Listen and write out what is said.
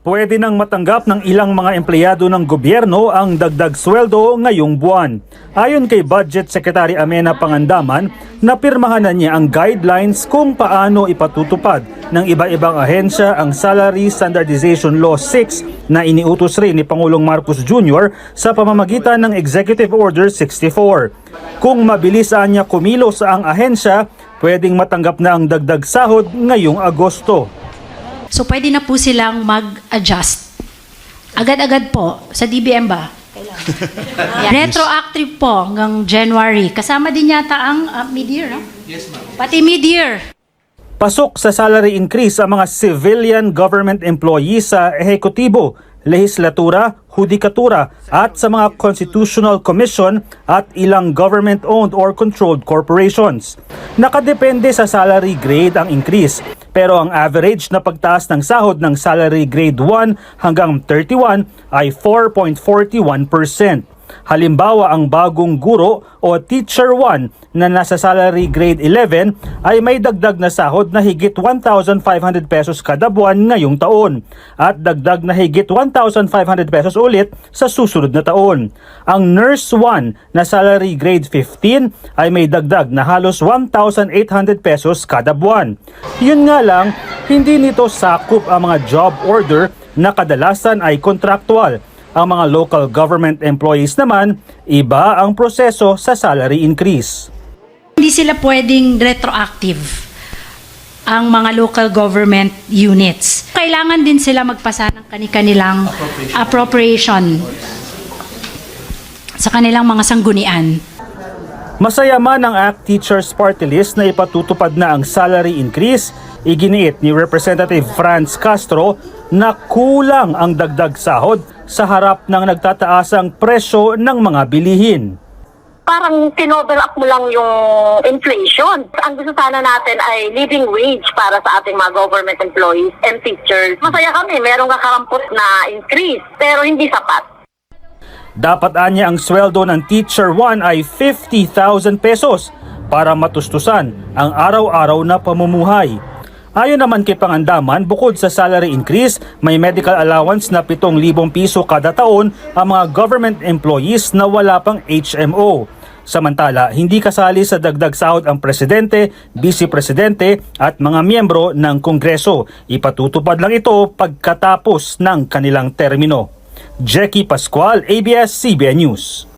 pwede nang matanggap ng ilang mga empleyado ng gobyerno ang dagdag sweldo ngayong buwan. Ayon kay Budget Secretary Amenah Pangandaman, napirmahan na niya ang guidelines kung paano ipatutupad ng iba-ibang ahensya ang Salary Standardization Law 6 na iniutos rin ni Pangulong Marcos Jr. sa pamamagitan ng Executive Order 64. Kung mabilis niya kumilos ang ahensya, pwedeng matanggap na ang dagdag sahod ngayong Agosto. So pwede na po silang mag-adjust. Agad-agad po. Sa DBM ba? Yeah. Retroactive po hanggang January. Kasama din yata ang mid-year, no? Yes, ma'am. Pati mid-year. Pasok sa salary increase ang mga civilian government employees sa ehekutibo, lehislatura, hudikatura at sa mga constitutional commission at ilang government-owned or controlled corporations. Nakadepende sa salary grade ang increase, pero ang average na pagtaas ng sahod ng salary grade 1 hanggang 31 ay 4.41%. Halimbawa, ang bagong guro o teacher 1 na nasa salary grade 11 ay may dagdag na sahod na higit 1,500 pesos kada buwan ngayong taon at dagdag na higit 1,500 pesos ulit sa susunod na taon. Ang nurse 1 na salary grade 15 ay may dagdag na halos 1,800 pesos kada buwan. Yun nga lang, hindi nito sakop ang mga job order na kadalasan ay kontraktual. Ang mga local government employees naman, iba ang proseso sa salary increase. Hindi sila pwedeng retroactive ang mga local government units. Kailangan din sila magpasa ng kanilang appropriation sa kanilang mga sanggunian. Masaya man ang ACT Teachers Party List na ipatutupad na ang salary increase, iginiit ni Representative Franz Castro na kulang ang dagdag sahod sa harap ng nagtataasang presyo ng mga bilihin. Parang tinovel up mo lang yung inflation. Ang gusto sana natin ay living wage para sa ating mga government employees and teachers. Masaya kami, merong kakarampot na increase, pero hindi sapat. Dapat anya ang sweldo ng Teacher 1 ay 50,000 pesos para matustusan ang araw-araw na pamumuhay. Ayon naman kay Pangandaman, bukod sa salary increase, may medical allowance na 7,000 piso kada taon ang mga government employees na wala pang HMO. Samantala, hindi kasali sa dagdag sahod ang presidente, vice-presidente at mga miyembro ng Kongreso. Ipatutupad lang ito pagkatapos ng kanilang termino. Jackie Pascual, ABS-CBN News.